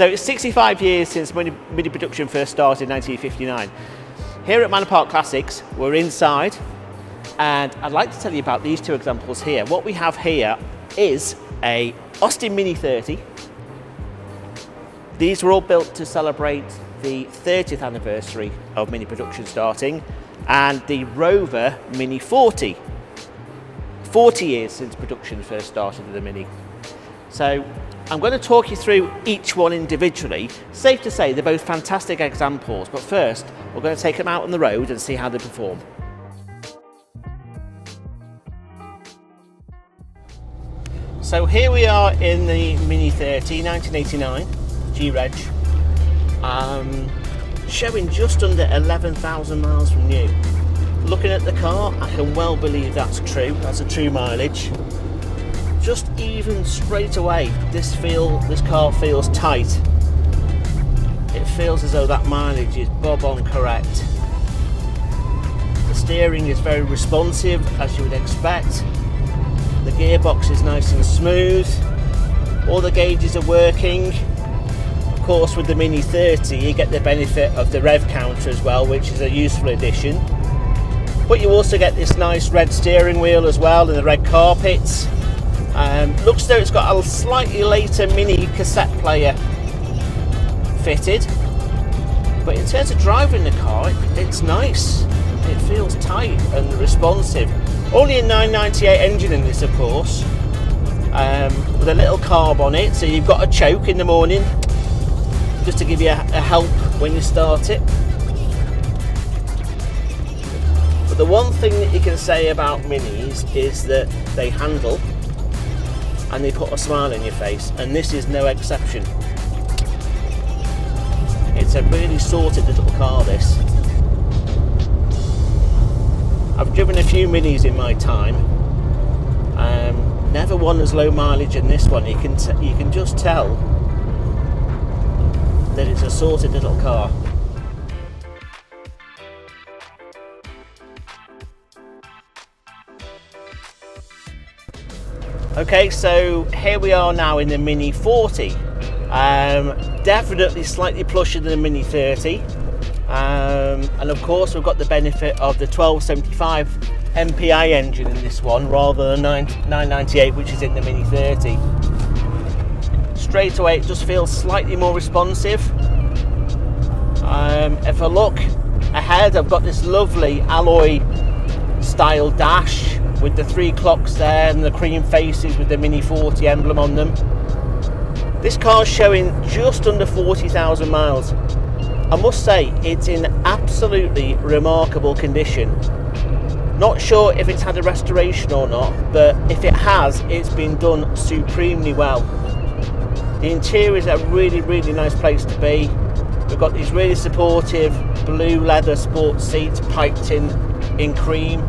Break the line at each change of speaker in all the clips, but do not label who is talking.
So it's 65 years since Mini production first started in 1959. Here at Manor Park Classics, we're inside, and I'd like to tell you about these two examples here. What we have here is a Austin Mini 30. These were all built to celebrate the 30th anniversary of Mini production starting, and the Rover Mini 40. 40 years since production first started of the Mini. So I'm going to talk you through each one individually. Safe to say they're both fantastic examples, but first we're going to take them out on the road and see how they perform. So here we are in the Mini 30, 1989, G-Reg, showing just under 11,000 miles from new. Looking at the car, I can well believe that's true. That's a true mileage. Just even straight away, this car feels tight. It feels as though that mileage is bob on correct. The steering is very responsive, as you would expect. The gearbox is nice and smooth. All the gauges are working. Of course, with the Mini 30, you get the benefit of the rev counter as well, which is a useful addition. But you also get this nice red steering wheel as well, and the red carpets. Looks as though it's got a slightly later Mini cassette player fitted. But in terms of driving the car, it's nice. It feels tight and responsive. Only a 998 engine in this, of course, with a little carb on it, so you've got a choke in the morning just to give you a help when you start it. But the one thing that you can say about Minis is that they handle and they put a smile on your face, and this is no exception. It's a really sorted little car, this. I've driven a few Minis in my time, never one as low mileage in this one. You can just tell that it's a sorted little car. Okay, so here we are now in the Mini 40. Definitely slightly plusher than the Mini 30. And of course we've got the benefit of the 1275 MPI engine in this one rather than 998, which is in the Mini 30. Straight away it just feels slightly more responsive. If I look ahead, I've got this lovely alloy style dash with the 3 clocks there and the cream faces with the Mini 40 emblem on them. This car's showing just under 40,000 miles. I must say it's in absolutely remarkable condition. Not sure if it's had a restoration or not, but if it has, it's been done supremely well. The interior is a really, really nice place to be. We've got these really supportive blue leather sports seats piped in cream.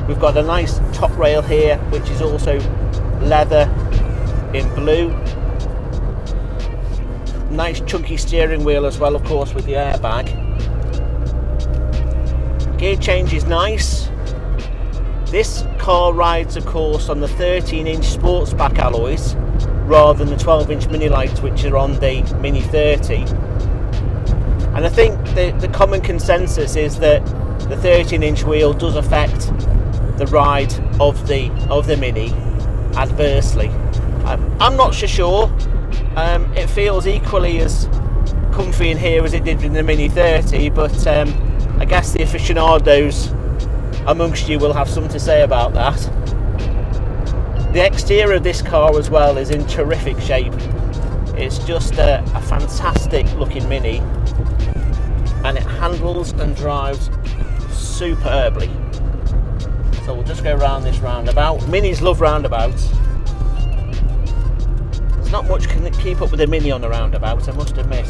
We've got a nice top rail here, which is also leather in blue. Nice chunky steering wheel as well, of course, with the airbag. Gear change is nice. This car rides, of course, on the 13-inch Sportsback alloys rather than the 12-inch Mini Lights, which are on the Mini 30. And I think the common consensus is that the 13-inch wheel does affect the ride of the Mini adversely. I'm not so sure. It feels equally as comfy in here as it did in the Mini 30, but I guess the aficionados amongst you will have something to say about that. The exterior of this car as well is in terrific shape. It's just a fantastic looking Mini, and it handles and drives superbly. So we'll just go around this roundabout. Minis love roundabouts. There's not much can keep up with a Mini on the roundabout, I must admit.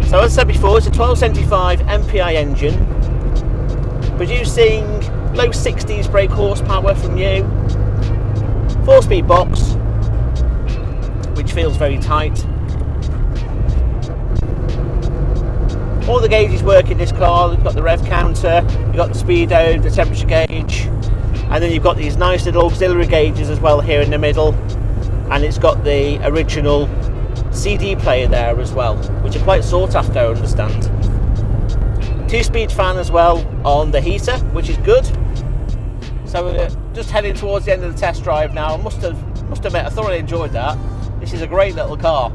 So as I said before, it's a 1275 MPI engine, producing low 60s brake horsepower from new. 4-speed box, which feels very tight. All the gauges work in this car. You've got the rev counter, you've got the speedo, the temperature gauge. And then you've got these nice little auxiliary gauges as well here in the middle, and it's got the original CD player there as well, which are quite sought after, I understand. 2-speed fan as well on the heater, which is good. So we're just heading towards the end of the test drive now. I must admit, I thoroughly enjoyed that. This is a great little car.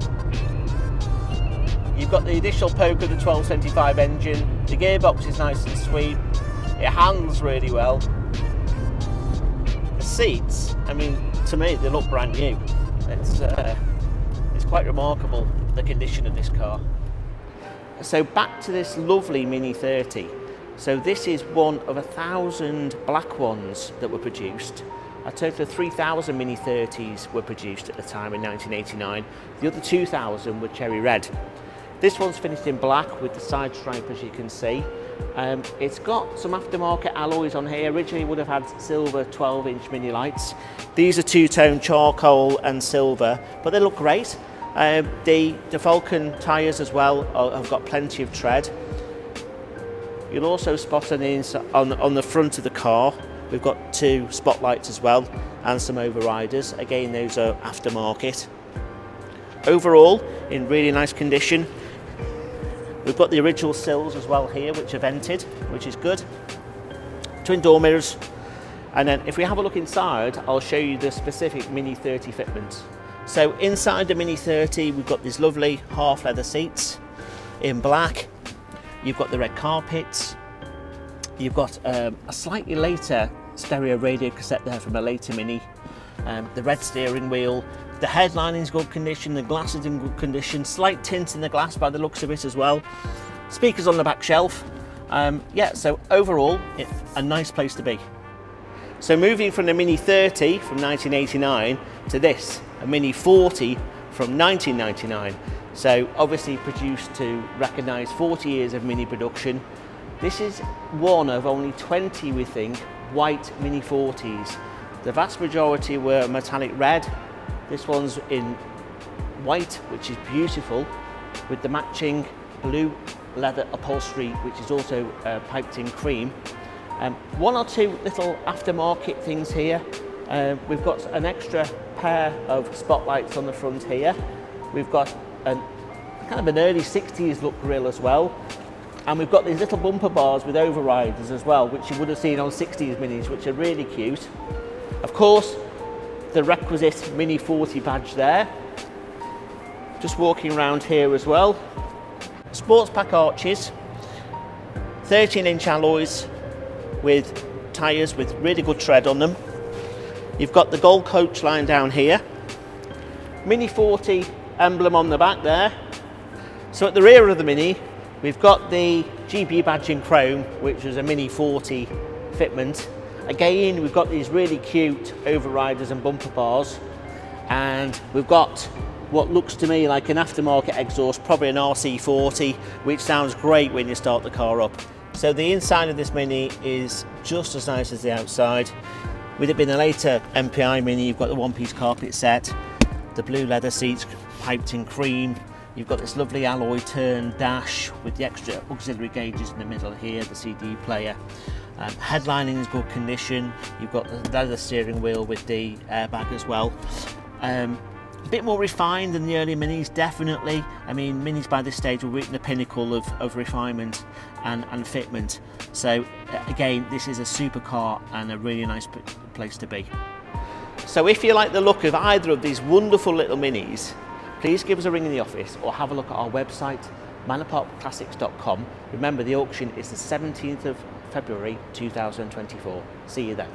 You've got the additional poke of the 1275 engine. The gearbox is nice and sweet. It handles really well. The seats, I mean, to me, they look brand new. It's quite remarkable, the condition of this car. So back to this lovely Mini 30. So this is one of 1,000 black ones that were produced. A total of 3,000 Mini 30s were produced at the time in 1989. The other 2,000 were cherry red. This one's finished in black with the side stripe, as you can see. It's got some aftermarket alloys on here. Originally would have had silver 12-inch Mini lights. These are two-tone charcoal and silver, but they look great. The Falcon tyres as well have got plenty of tread. You'll also spot on the front of the car, we've got 2 spotlights as well and some overriders. Again, those are aftermarket. Overall, in really nice condition. We've got the original sills as well here, which are vented, which is good. Twin door mirrors. And then if we have a look inside, I'll show you the specific Mini 30 fitments. So inside the Mini 30, we've got these lovely half leather seats in black. You've got the red carpets. You've got a slightly later stereo radio cassette there from a later Mini. The red steering wheel. The headline is in good condition, the glass is in good condition, slight tint in the glass by the looks of it as well. Speakers on the back shelf. Yeah, so overall, it's a nice place to be. So moving from the Mini 30 from 1989 to this, a Mini 40 from 1999. So obviously produced to recognise 40 years of Mini production. This is one of only 20, we think, white Mini 40s. The vast majority were metallic red. This one's in white, which is beautiful, with the matching blue leather upholstery, which is also piped in cream. One or two little aftermarket things here. We've got an extra pair of spotlights on the front here. We've got kind of an early 60s look grille as well. And we've got these little bumper bars with overriders as well, which you would have seen on 60s Minis, which are really cute. Of course, the requisite Mini 40 badge there. Just walking around here as well. Sports pack arches, 13-inch alloys with tyres with really good tread on them. You've got the gold coach line down here. Mini 40 emblem on the back there. So at the rear of the Mini, we've got the GB badge in chrome, which was a Mini 40 fitment. Again, we've got these really cute overriders and bumper bars, and we've got what looks to me like an aftermarket exhaust, probably an RC40, which sounds great when you start the car up. So the inside of this Mini is just as nice as the outside. With it being a later MPI Mini, you've got the one-piece carpet set, the blue leather seats piped in cream. You've got this lovely alloy turn dash with the extra auxiliary gauges in the middle here, the CD player. Headlining is good condition. You've got the leather steering wheel with the airbag as well. A bit more refined than the early Minis, definitely. I mean, Minis by this stage were reaching the pinnacle of refinement and fitment. So again, this is a supercar and a really nice place to be. So if you like the look of either of these wonderful little Minis, please give us a ring in the office or have a look at our website, manorparkclassics.com. Remember, the auction is the 17th of February 2024. See you then.